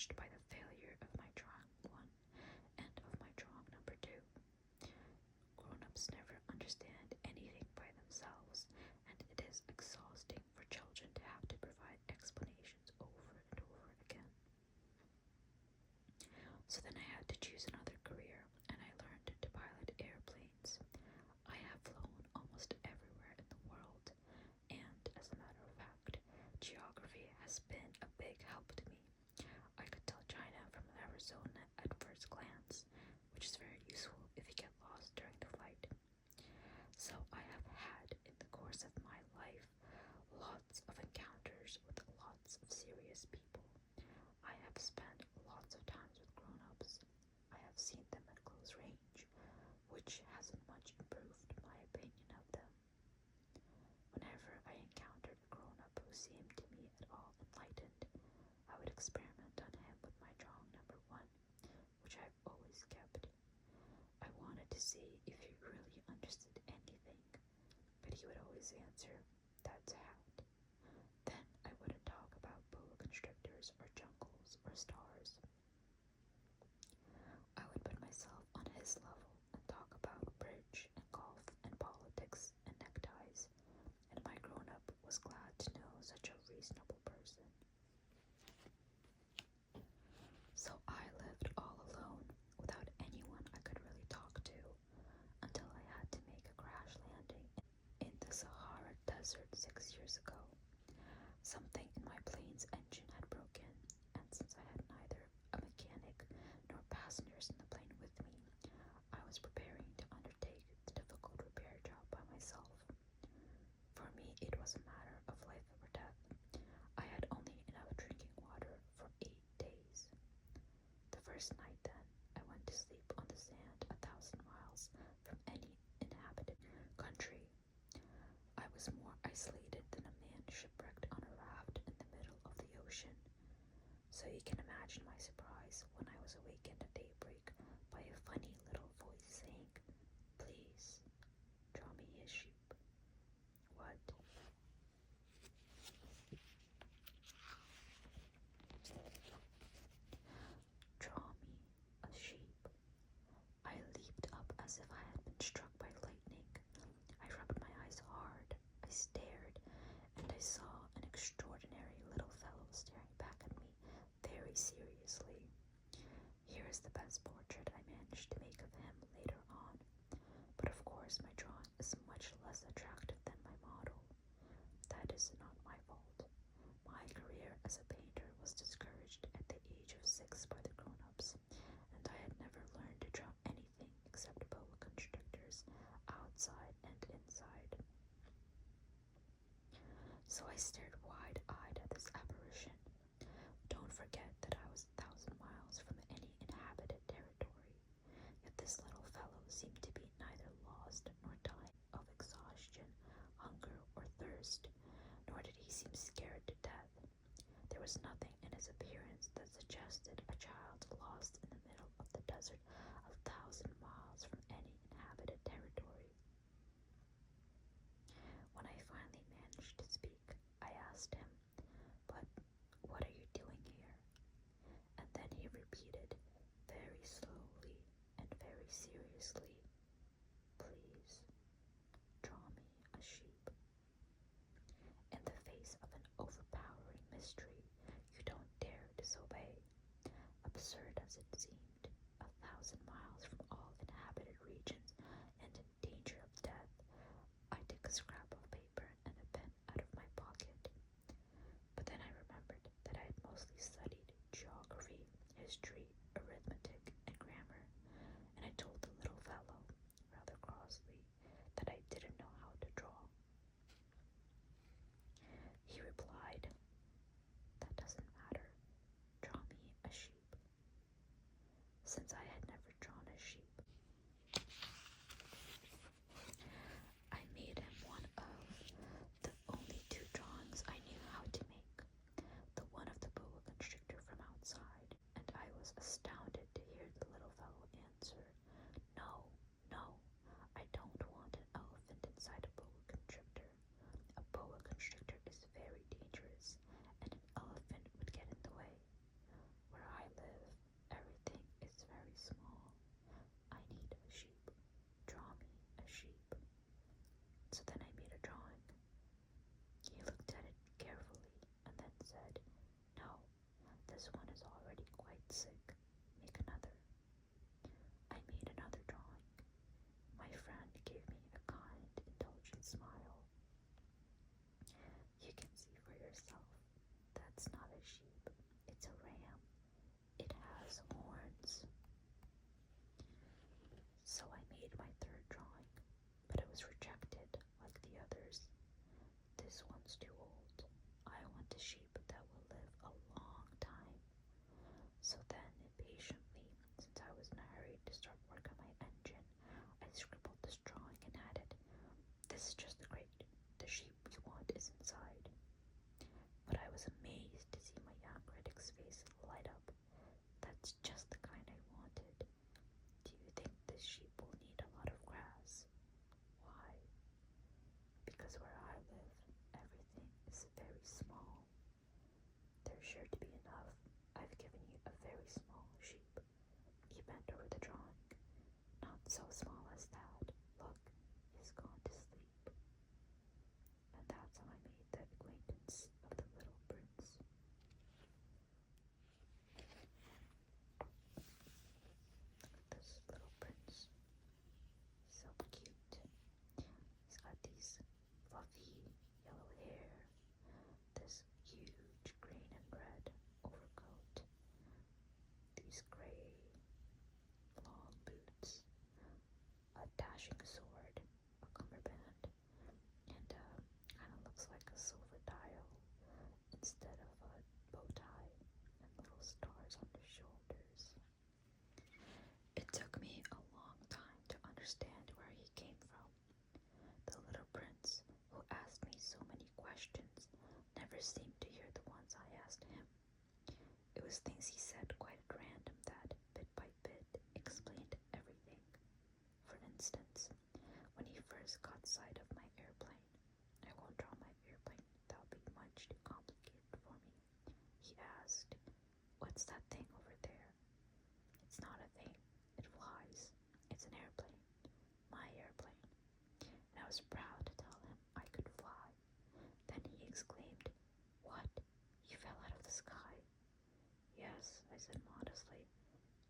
enraged by the failure of my drawing 1 and of my drawing number 2. Grown-ups never understand anything by themselves, and it is exhausting for children to have to provide explanations over and over again. So then I had to choose another career, and I learned to pilot airplanes. I have flown almost everywhere in the world, and as a matter of fact, geography has been a big help to me. I could tell China from Arizona at first glance, which is very useful if you get lost during the flight. So I have had, in the course of my life, lots of encounters with lots of serious people. I have spent lots of times with grown-ups. I have seen them at close range, which hasn't much improved my opinion of them. Whenever I encountered a grown-up who seemed to me at all enlightened, I would experiment on him with my drawing number 1, which I've always kept. I wanted to see if he really understood anything, but he would always answer, "That's a hat." Then I wouldn't talk about boa constrictors or jungles or stars. I would put myself on his level and talk about bridge and golf and politics and neckties, and my grown-up was glad to know such a reasonable person. So I lived all alone, without anyone I could really talk to, until I had to make a crash landing in the Sahara Desert 6 years ago. Something in my plane's engine had broken, and since I had neither a mechanic nor passengers in the plane with me, I was preparing to undertake the difficult repair job by myself. For me, it was a matter of life or death. I had only enough drinking water for 8 days. The first night, then, I went to sleep on the sand 1,000 miles from any inhabited country. I was more isolated than a man shipwrecked on a raft in the middle of the ocean. So you can imagine my surprise when I was awakened at daybreak by a funny little voice saying, "Please, draw me a sheep." What? Draw me a sheep. I leaped up as if I had been struck by lightning. I rubbed my eyes hard. I stared, and I saw an extraordinary little fellow staring back at me very seriously. Here is the best portrait I managed to make of him later on, but of course my drawing is much less attractive than my model. That is not my fault. My career as a painter was discouraged at the age of 6 by the grown-ups, and I had never learned to draw anything except boa constrictors, outside and inside. So I stared wide-eyed at this apparition. Don't forget that I was 1,000 miles from any inhabited territory, yet this little fellow seemed to be neither lost nor dying of exhaustion, hunger, or thirst, nor did he seem scared to death. There was nothing in his appearance that suggested a child lost in the middle of the desert 1,000 miles from any inhabited territory. When I finally managed to speak, I asked him, "But what are you doing here?" And then he repeated, very slowly and very seriously, "Please, draw me a sheep." In the face of an overpowering mystery, you don't dare disobey. Absurd as it seemed, 1,000 a sheep that will live a long time. So then, impatiently, since I was in a hurry to start work on my engine, I scribbled this drawing and added, "This is just the crate. The sheep you want is inside." But I was amazed to see my young critic's face light up. "That's just the kind I wanted. Do you think this sheep will need a lot of grass?" "Why?" "Because where I live, everything is very small. There's sure to be enough. I've given you a very small sheep." He bent over the drawing. "Not so small as that. Look, he's gone to sleep." And that's how I made the acquaintance of the little prince. This little prince, so cute. He's got these fluffy yellow hair, this huge green and red overcoat, these gray long boots, a dashing sword, a cummerbund, and kind of looks like a silver dial instead of a bow tie and little stars on his shoulders. It took me a long time to understand where he came from. The little prince, who asked me so many questions, never seemed to hear the ones I asked him. It was things he said quite at random that, bit by bit, explained everything. For instance, when he first caught sight of my airplane — I won't draw my airplane, that'll be much too complicated for me — he asked, "What's that thing over there?" "It's not a thing. It flies. It's an airplane. My airplane." And I was proud to tell him I could fly. Then he exclaimed, "What? You fell out of the sky?" "Yes," I said modestly.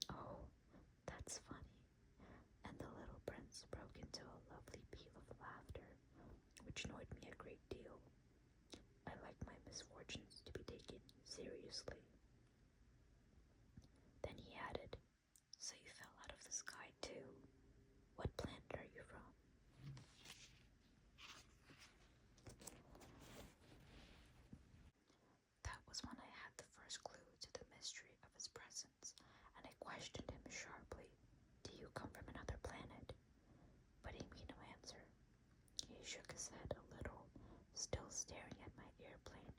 "Oh, that's funny." And the little prince broke into a lovely peal of laughter, which annoyed me a great deal. I like my misfortunes to be taken seriously. Then he added, "So you fell out of the sky too? What planet are you from?" That was when I had the first clue to the mystery of his presence, and I questioned him sharply. "Do you come from another planet?" But he made no answer. He shook his head a little, still staring at my airplane.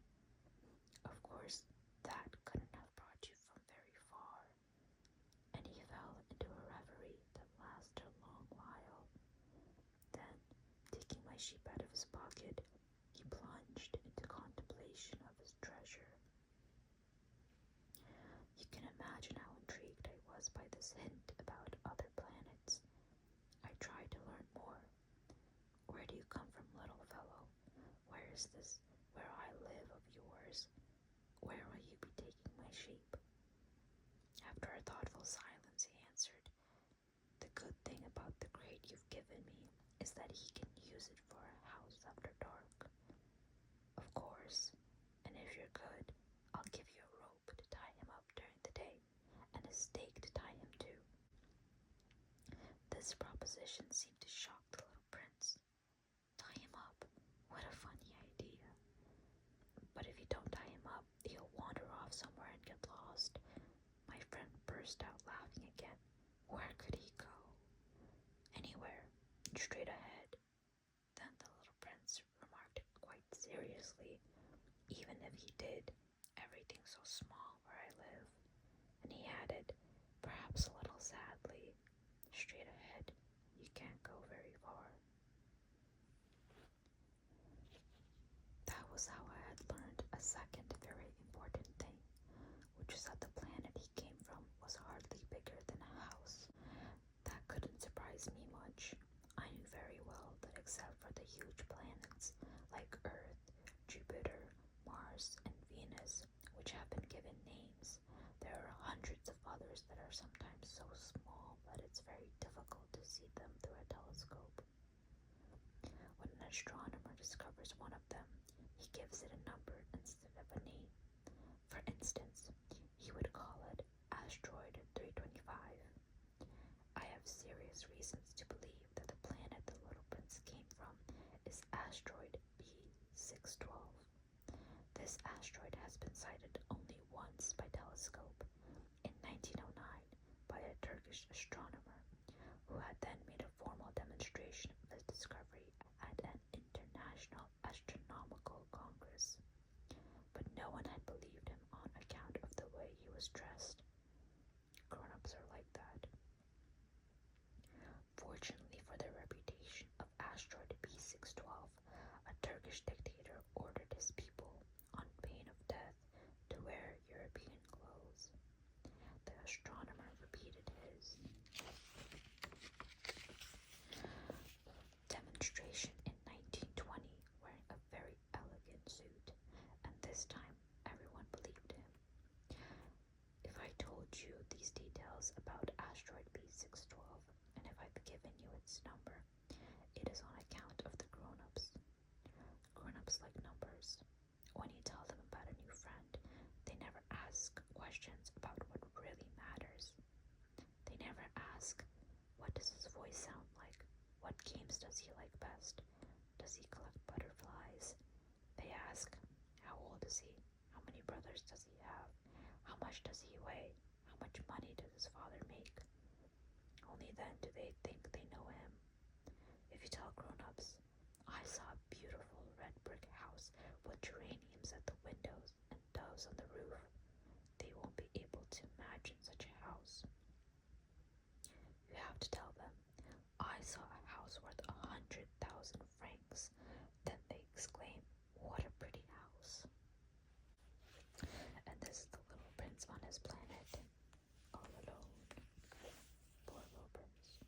"Of course, that couldn't have brought you from very far." And he fell into a reverie that lasted a long while. Then, taking my sheep out of his pocket, he plunged into contemplation of his treasure. You can imagine how intrigued I was by this hint about other planets. I tried to learn more. "Where do you come from, little fellow? Where is this where I live of yours? Where will you be taking my sheep?" After a thoughtful silence, he answered, "The good thing about the crate you've given me is that he can use it for a house after dark. Of course, and if you're good, I'll give you a rope to tie him up during the day, and a stake to tie him to." This proposition seemed to shock the little prince. Tie him up? What a funny idea. "But if you don't tie him up, he'll wander off somewhere and get lost." My friend burst out laughing again. "Where could he go?" "Anywhere. Straight ahead." Then the little prince remarked quite seriously, "Even if he did, everything's so small where I live." And he added, perhaps a little sadly, "Straight ahead, you can't go very far." That was how I had learned a second very important thing, which is that the planet he came from was hardly bigger than a house. That couldn't surprise me much. I knew very well that except for the huge planets like Earth, Jupiter, Mars, and Venus, which have been given names, there are hundreds of others that are sometimes so small that it's very difficult to see them through a telescope. When an astronomer discovers one of them, he gives it a number instead of a name. For instance, he would call it Asteroid 325. I have serious reasons to believe that the planet the little prince came from is Asteroid B612. This This asteroid has been sighted only once by telescope, in 1909, by a Turkish astronomer, who had then made a formal demonstration of his discovery at an international astronomical congress. But no one had believed him on account of the way he was dressed. Grown-ups are like that. Fortunately for their reputation of asteroid B612, a Turkish dictator ordered his people, on pain of death, to wear European clothes. The astronomer repeated his demonstration in 1920 wearing a very elegant suit, and this time everyone believed him. If I told you these details about asteroid B612, and if I've given you its number, it is on account of the grown-ups. Grown-ups like numbers. When you tell them about a new friend, they never ask questions about what really matters. They never ask, what does his voice sound like? What games does he like best? Does he collect butterflies? They ask, how old is he? How many brothers does he have? How much does he weigh? How much money does his father make? Only then do they think they know him. If you tell grown-ups, I saw a beautiful red brick house with geraniums at the windows and doves on the roof, they won't be able to imagine such a house. You have to tell them, I saw a house worth 100,000 francs. Then they exclaim, what a pretty house. And this is the little prince on his planet, all alone. Poor little prince.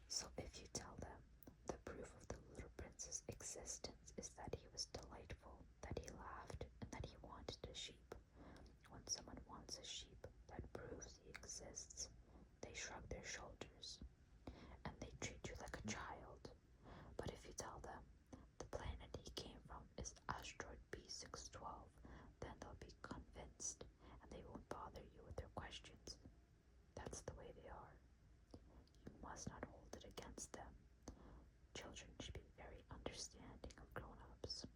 So if you tell them the proof of the little prince's existence is that he was delightful, that he laughed, and that he wanted a sheep, when someone wants a sheep, that proves he exists. They shrug their shoulders, and they treat you like a child. But if you tell them the planet he came from is asteroid B612, then they'll be convinced, and they won't bother you with their questions. That's the way they are. You must not hold it against them. Children should be very understanding of grown-ups.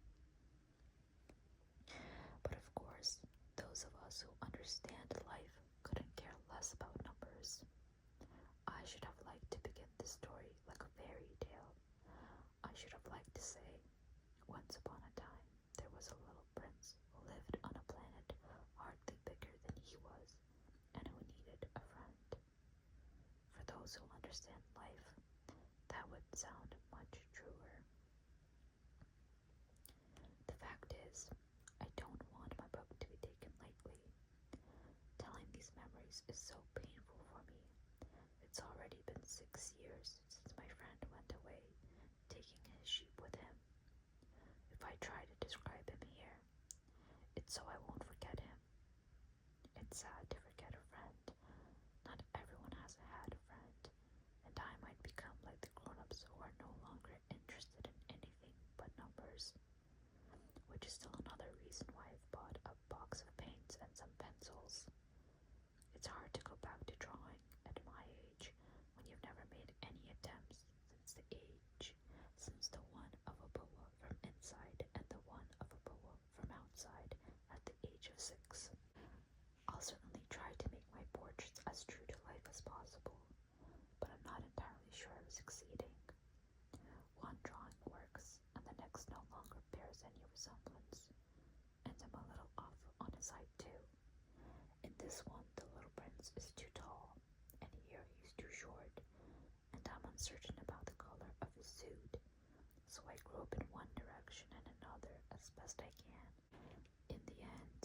But of course, those of us who understand life couldn't care less about numbers. I should have liked to begin this story like a fairy tale. I should have liked to say, once upon a time, there was a little prince who lived on a planet hardly bigger than he was, and who needed a friend. For those who understand life, that would sound much truer. The fact is, I don't want my book to be taken lightly. Telling these memories is so painful for me. It's already been 6 years since my friend went away, taking his sheep with him. If I try to describe him here, it's so I won't forget him. It's sad to forget a friend. Not everyone has had a friend, and I might become like the grown-ups who are no longer interested in anything but numbers, which is still another reason why I've bought a box of paints and some pencils. It's hard to go back to drawing at my age when you've never made any attempts since the one of a boa from inside and the one of a boa from outside at the age of 6. I'll certainly try to make my portraits as true to life as possible, but I'm not entirely sure of succeeding. One drawing works, and the next no longer bears any resemblance, and I'm a little off on his height too. In this one, the little prince is too tall, and here he's too short, and I'm uncertain about the color of his suit, so I grope in one direction and another as best I can. In the end,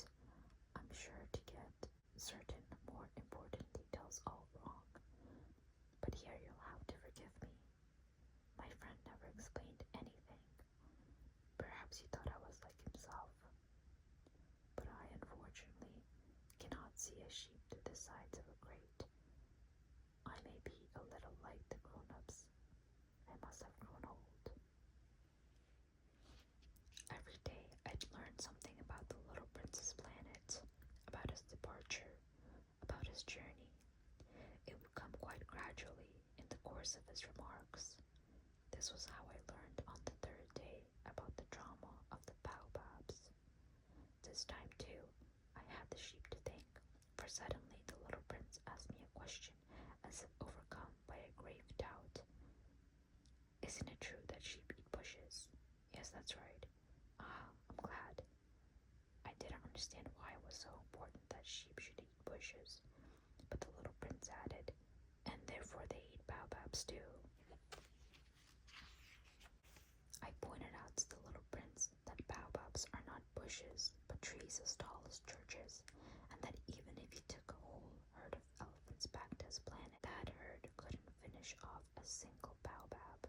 I'm sure to get certain more important details all wrong, but here you'll have to forgive me. My friend never explained anything. Perhaps he thought I was like himself, but I unfortunately cannot see a sheep through the sides of a grate. I may be a little like the grown-ups. I must have grown old. Every day I'd learn something about the little prince's planet, about his departure, about his journey. It would come quite gradually in the course of his remarks. This was how I learned on this time, too, I had the sheep to thank, for suddenly the little prince asked me a question, as if overcome by a grave doubt. Isn't it true that sheep eat bushes? Yes, that's right. Ah, I'm glad. I didn't understand why it was so important that sheep should eat bushes, but the little prince added, and therefore they eat baobabs too. I pointed out to the little prince that baobabs are not bushes, but trees as tall as churches, and that even if he took a whole herd of elephants back to his planet, that herd couldn't finish off a single baobab.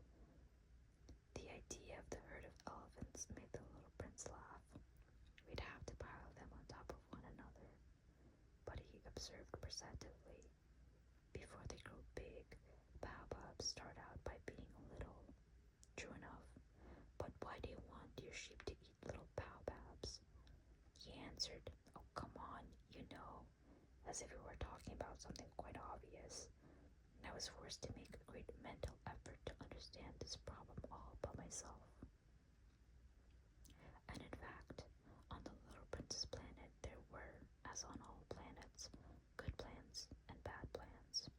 The idea of the herd of elephants made the little prince laugh. We'd have to pile them on top of one another, but he observed perceptively, before they grow big, baobabs start out by being little. True enough, but why do you want your sheep to eat little baobabs? He answered, oh, come on, you know, as if we were talking about something quite obvious, and I was forced to make a great mental effort to understand this problem all by myself. And in fact, on the little prince's planet there were, as on all planets, good plants and bad plants.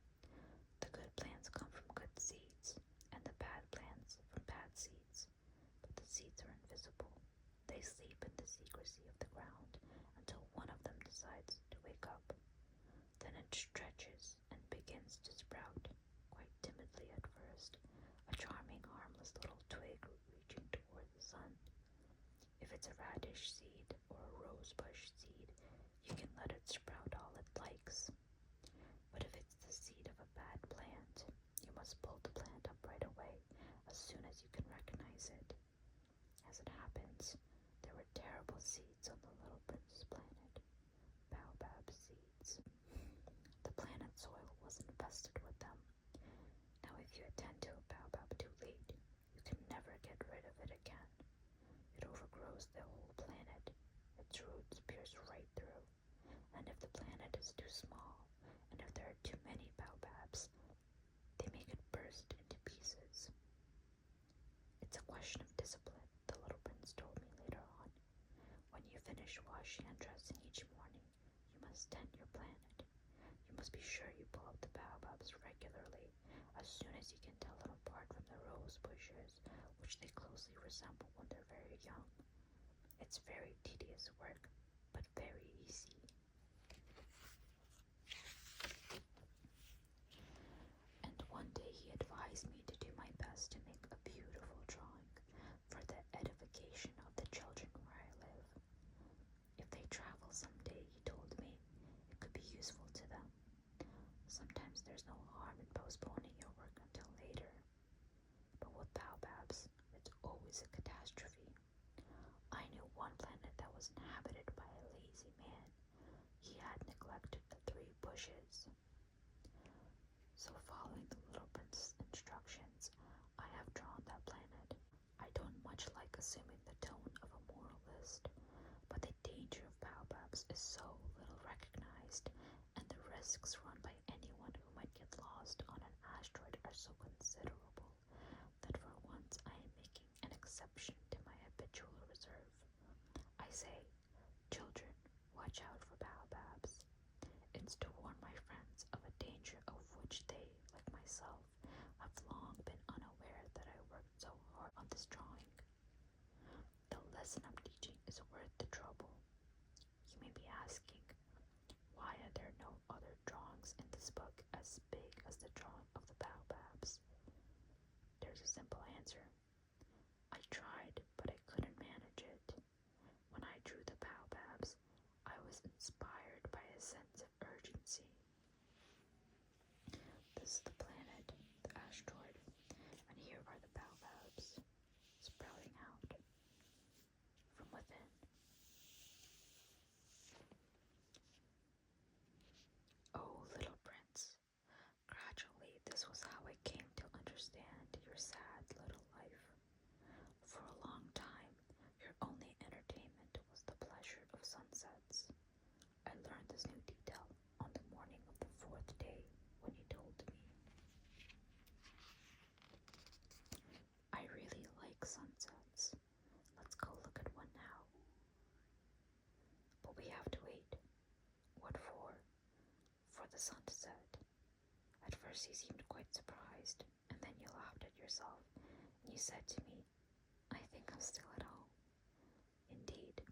The good plants come from good seeds, and the bad plants from bad seeds. But the seeds are invisible. They sleep in the secrecy of the ground until one of them decides to wake up. Then it stretches and begins to sprout, quite timidly at first, a charming, harmless little twig reaching toward the sun. If it's a radish seed or a rosebush seed, you can let it sprout all it likes. But if it's the seed of a bad plant, you must pull the plant up right away as soon as you can recognize it. As it happens, there were terrible seeds on the little prince's planet, baobab seeds. The planet's soil was infested with them. Now if you attend to a baobab too late, you can never get rid of it again. It overgrows the whole planet. Its roots pierce right through. And if the planet is too small, and if there are too many baobabs, they make it burst into pieces. It's a question of discipline, the little prince told me later on. When you finish washing and dressing each morning, you must tend your planet. You must be sure you pull up the baobabs regularly, as soon as you can tell them apart from the rose bushes, which they closely resemble when they're very young. It's very tedious work, but very easy. And one day he advised me to do my best to make a beautiful drawing for the edification of the children where I live. If they travel someday, he told me, it could be useful to them. Sometimes there's no harm in postponing your work until later. But with baobabs, it's always a catastrophe. I knew one planet that was inhabited by a lazy man. He had neglected the 3 bushes. So following the little prince's instructions, I have drawn that planet. I don't much like assuming the tone of a moralist, but the danger of baobabs is so little recognized, and the risks run by anyone who might get lost on an asteroid are so considerable, that for once I am making an exception to my habitual reserve. I say, children, watch out for baobabs. It's to warn my friends of a danger of which they, like myself, have long been unaware that I worked so hard on this drawing. The lesson I'm teaching is worth the trouble. You may be asking, why are there no other drawings in this book as big as the drawing of the baobabs? There's a simple answer. I tried, but I couldn't manage it. When I drew the baobabs, I was inspired by a sense of urgency. This is the planet, the asteroid, and here are the baobabs sprouting out from within. Oh, little prince, gradually this was how I came to understand your sad little life. For a long time, your only entertainment was the pleasure of sunsets. I learned this new detail on the morning of the 4th day when you told me. I really like sunsets. Let's go look at one now. first he seemed quite surprised, and then you laughed at yourself, and you said to me, "I think I'm still at home." Indeed,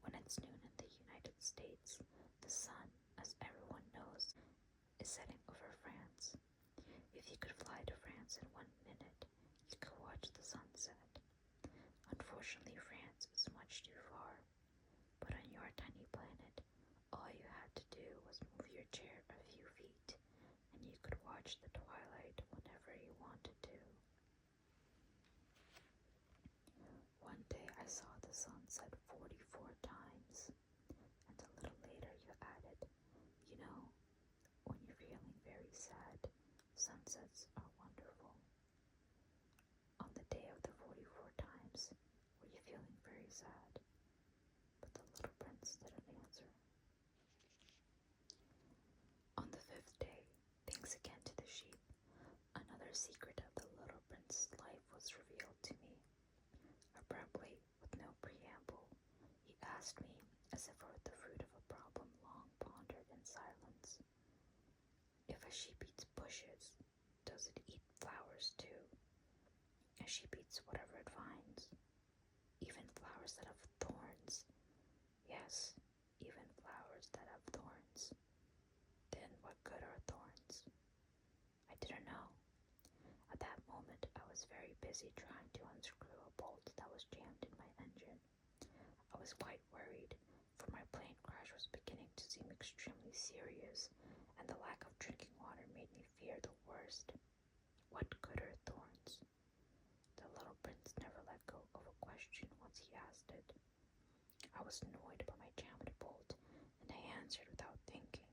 when it's noon in the United States, the sun, as everyone knows, is setting over France. If you could fly to France in 1 minute, you could watch the sunset. Unfortunately, France is much too far, but on your tiny planet, all you had to do was move your chair a few feet, and you could watch the twilight whenever you wanted to. One day I saw the sunset 44 times, and a little later you added, "You know, when you're feeling very sad, sunsets are wonderful." On the day of the 44 times, were you feeling very sad? But the little prince didn't answer. On the 5th day, thanks again to the sheep, another secret of the little prince's life was revealed to me. Abruptly, with no preamble, he asked me, as if it were the fruit of a problem long pondered in silence, "If a sheep eats bushes, does it eat flowers too?" A sheep eats whatever it finds, even flowers that have thorns. Yes, even flowers that have thorns. Then what good are thorns? I didn't know. At that moment, I was very busy trying to unscrew a bolt that was jammed in my engine. I was quite worried, for my plane crash was beginning to seem extremely serious, and the lack of drinking water made me fear the worst. What good are thorns? The little prince never let go of a question once he asked it. I was annoyed by my jammed bolt, and I answered without thinking,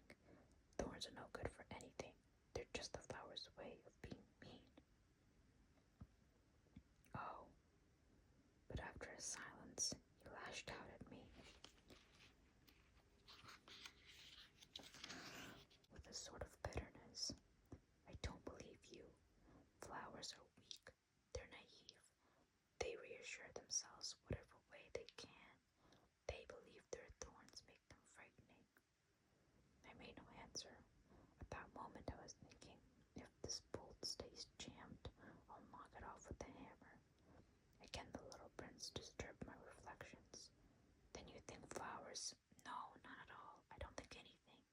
"Thorns are no good for anything. They're just the flower's way of being mean." Oh, but after a silence, he lashed out at me with a sort of bitterness. "I don't believe you. Flowers are weak. They're naive. They reassure themselves whatever way they can. They believe their thorns make them frightening." I made no answer. At that moment I was thinking, if this bolt stays jammed, I'll knock it off with the hammer. Again the little prince disturbed my reflections. "Then you think flowers?" "No, not at all. I don't think anything.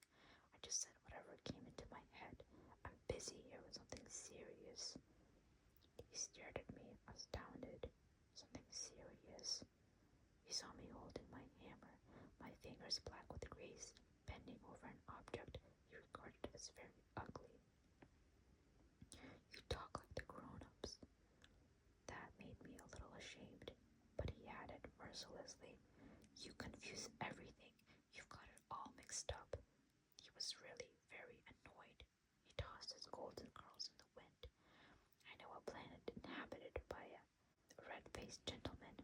I just said whatever came into my head. I'm busy here with something serious." He stared at me, astounded. Something serious? He saw me holding my hammer, my fingers black with grease, bending over an object he regarded as very ugly. "You talk like the grown-ups." That made me a little ashamed, but he added mercilessly, "You confuse everything. You've got it all mixed up." He was really very annoyed. He tossed his golden curls in the wind. "I know a planet inhabited by a red-faced gentleman.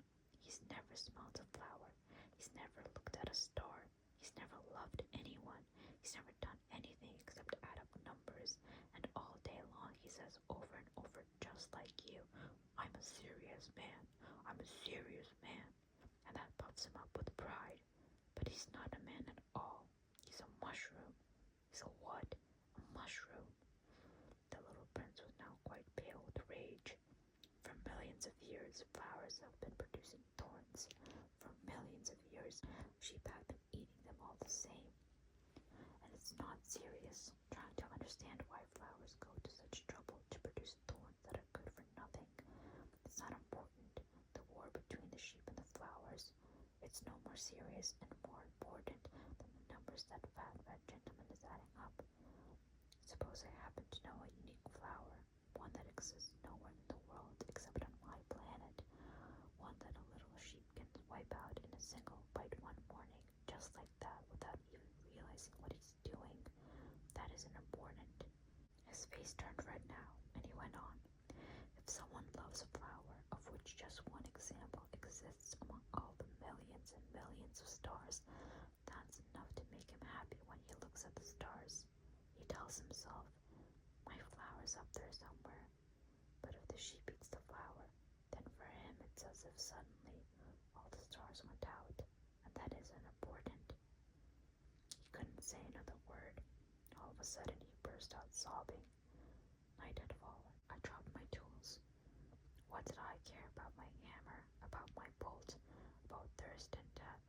He's never smelled a flower. He's never looked at a star. He's never loved anyone. He's never done anything except add up numbers. And all day long he says over and over, just like you, 'I'm a serious man. I'm a serious man.' And that puffs him up with pride. But he's not a man at all. He's a mushroom." "He's a what?" "A mushroom." The little prince was now quite pale with rage. "For millions of years, flowers have been producing thorns. For millions of years, sheep have been eating them all the same. And it's not serious trying to understand why flowers go to such trouble to produce thorns that are good for nothing. It's not important, the war between the sheep and the flowers. It's no more serious and more important than the numbers that fat gentleman is adding up. Suppose I happen to know a unique flower, one that exists nowhere in the world except on my planet, one that a little sheep can wipe out in a single bite one morning, just like that, without even realizing what he's doing. That isn't important." His face turned red now, and he went on, "If someone loves a flower, of which just one example exists among all the millions and millions of stars, that's enough to make him happy when he looks at the stars. He tells himself, 'My flower's up there somewhere.' But if the sheep eats the flower, then for him it's as if suddenly all the stars went out, and that isn't important." He couldn't say another word. All of a sudden he burst out sobbing. my bolt about thirst and death.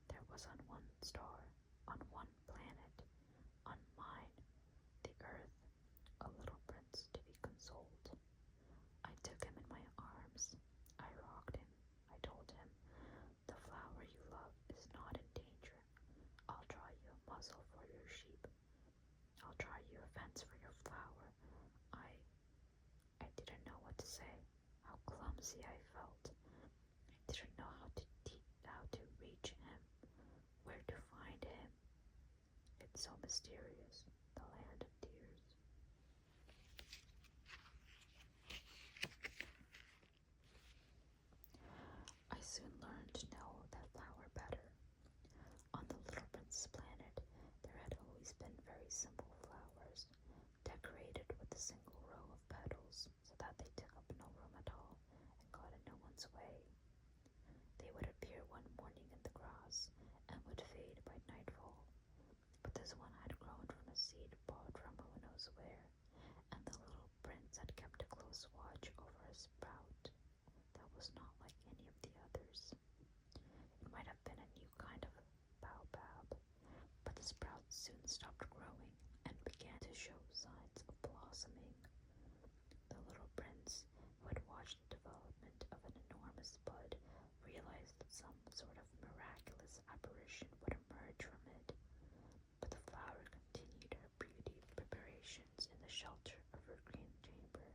There was on one star, on one planet, on mine, the earth, a little prince to be consoled. I took him in my arms. I rocked him. I told him, the flower you love is not in danger. I'll draw you a muzzle for your sheep. I'll draw you a fence for your flower. I didn't know what to say. How clumsy I felt. I didn't know how to reach him, where to find him. It's so mysterious, the land of tears. I soon learned to know that flower better. On the Little Prince's planet, there had always been very simple flowers, decorated with a single row of petals so that they took up no room at all and got in no one's way. They would appear one morning in the grass and would fade by nightfall. But this one had grown from a seed bought from who knows where, and the little prince had kept a close watch over a sprout that was not like any of the others. It might have been a new kind of baobab, but the sprout soon stopped growing and began to show signs of blossoming. The little prince, who had watched the development of an enormous bud, realized that some sort of miraculous apparition would emerge from it. But the flower continued her beauty preparations in the shelter of her green chamber,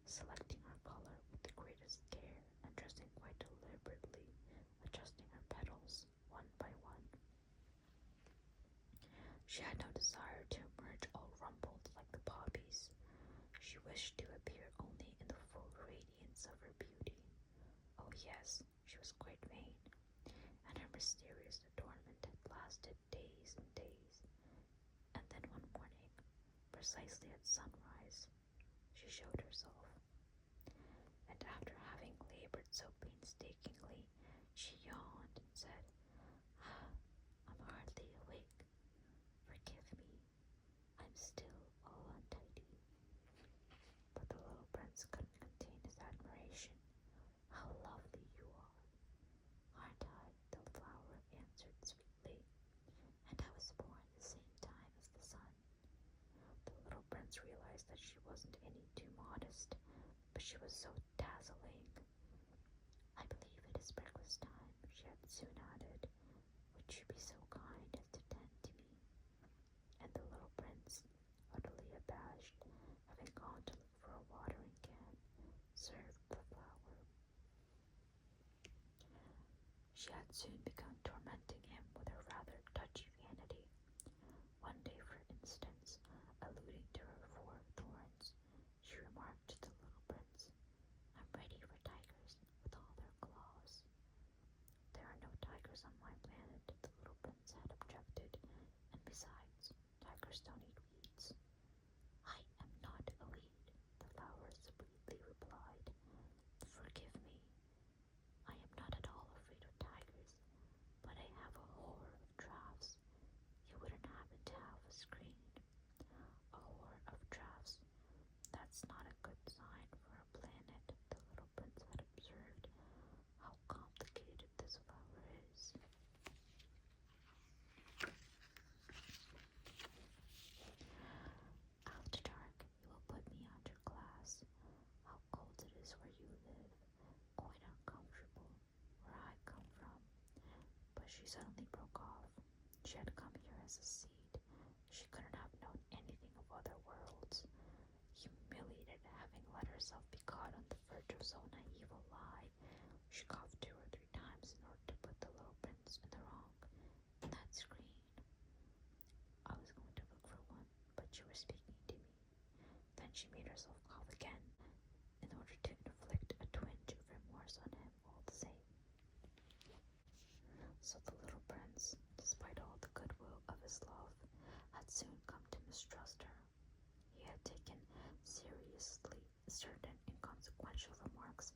selecting her color with the greatest care and dressing quite deliberately, adjusting her petals one by one. She had no desire to emerge all rumpled like the poppies. She wished to appear only in the full radiance of her beauty. Oh yes, she was quite vain, and her mysterious adornment had lasted days and days. And then one morning, precisely at sunrise, she showed herself. And after having labored so painstakingly, she yawned and said, I'm hardly awake. Forgive me. I'm still all untidy. But the little prince couldn't contain his admiration. How lovely you are. Aren't I? The flower answered sweetly. And I was born the same time as the sun. The little prince realized that she wasn't any too modest, but she was so dazzling. I believe it is breakfast time, she had soon added. Would you be so kind as to tend to me? And the little prince, utterly abashed, having gone to look for a watering can, served the flower. She had soon begun tormenting him with her rather touchy vanity. One day, for instance, alluding to her 4 thorns, she remarked to the little prince, I'm ready for tigers with all their claws. There are no tigers on my planet, the little prince had objected, and besides, tigers don't eat weeds. I am not a weed, the flower sweetly replied. Forgive me. I am not at all afraid of tigers, but I have a horror of drafts. You wouldn't happen to have a screen? A horror of drafts? That's not a good sign for a planet, the little prince had observed. How complicated this flower is. After dark, you will put me under glass. How cold it is where you live. Quite uncomfortable where I come from. But she suddenly broke off. She had come here as a seed. She couldn't have known anything of other worlds. Humiliated at having let herself be caught on the verge of so naive a lie, she coughed 2 or 3 times in order to put the little prince in the wrong. And that screen. I was going to look for one, but you were speaking to me. Then she made herself cough again, in order to inflict a twinge of remorse on him all the same. So the little prince, despite all the goodwill of his love, had soon come to mistrust her. He had taken seriously certain inconsequential remarks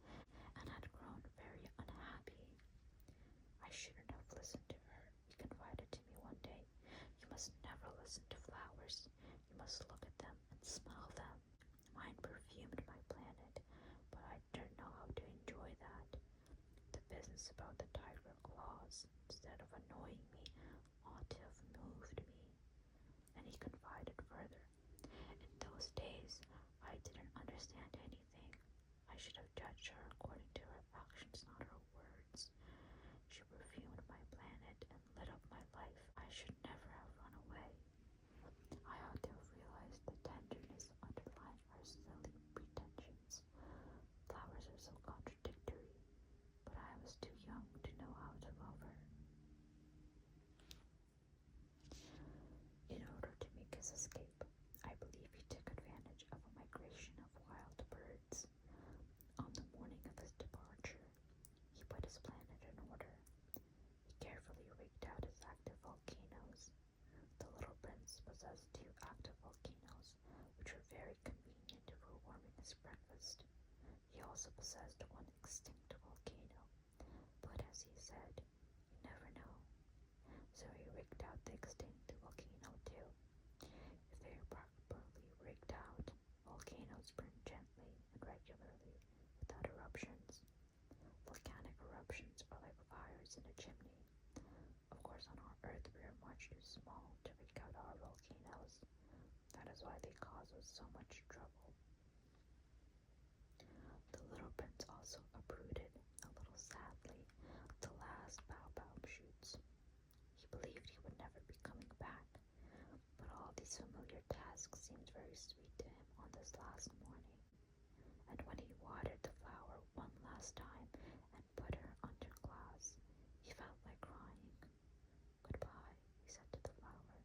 and had grown very unhappy. I shouldn't have listened to her, he confided to me one day. You must never listen to flowers. You must look at them and smell them. Mine perfumed my planet, but I didn't know how to enjoy that. advice about the tiger claws, instead of annoying me, ought to have moved me. And he confided further. In those days, I didn't understand anything. I should have judged her according to her actions, not her words. She perfumed my planet and lit up my life. I should never have run away. I ought to have realized the tenderness underlying her silly pretensions. Flowers are so contradictory, but I was too young to know how to love her. In order to make his escape, I believe he took advantage of a migration of wild birds. On the morning of his departure, he put his planet in order. He carefully raked out his active volcanoes. The little prince possessed 2 active volcanoes, which were very convenient for warming his breakfast. He also possessed 1 extinct volcano, but as he said, you never know. So he raked out the extinct volcano too. If they are properly raked out, volcanoes burn gently and regularly, without eruptions. Volcanic eruptions are like fires in a chimney. Of course, on our Earth we are much too small to rake out our volcanoes. That is why they cause us so much trouble. The little prince also uprooted, a little sadly, the last baobab shoots. He believed he would never be coming back, but all these familiar tasks seemed very sweet to him on this last morning. And when he watered the flower 1 last time and put her under glass, he felt like crying. Goodbye, he said to the flower,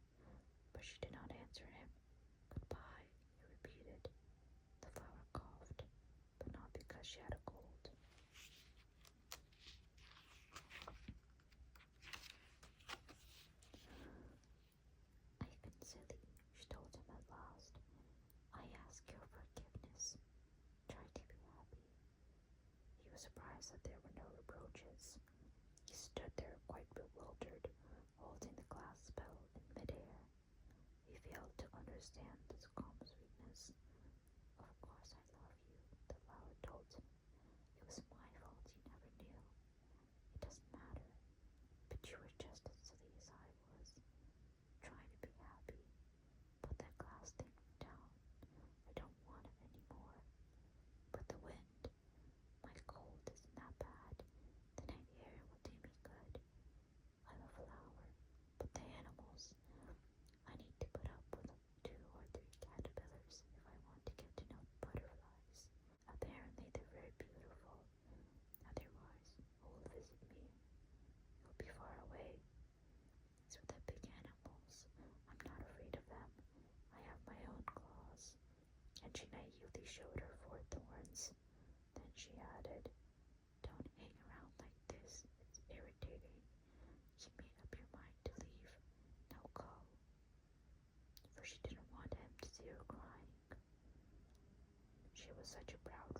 but she did not answer him. Goodbye, he repeated. The flower coughed, but not because she had a cold. I've been silly, she told him at last. I ask your forgiveness. Try to be happy. He was surprised that there were no reproaches. He stood there quite bewildered, holding the glass spell in midair. He failed to understand this calm sweetness. Of course I love you, the flower told him. It was my fault you never knew. It doesn't matter. But you were just as silly as I was. Try to be happy. Put that glass thing down. I don't want it anymore. But the wind, my cold isn't that bad. The night air will do me good. I'm a flower. But the animals, I need to put up with 2 or 3 caterpillars if I want to get to know butterflies. Apparently they're very beautiful. Otherwise, who will visit me? You'll be far away. As for the big animals, I'm not afraid of them. I have my own claws. And she naively showed her 4 thorns. Then she added, don't hang around like this. It's irritating. You made up your mind to leave. Now go. For she didn't want him to see her crying. She was such a proud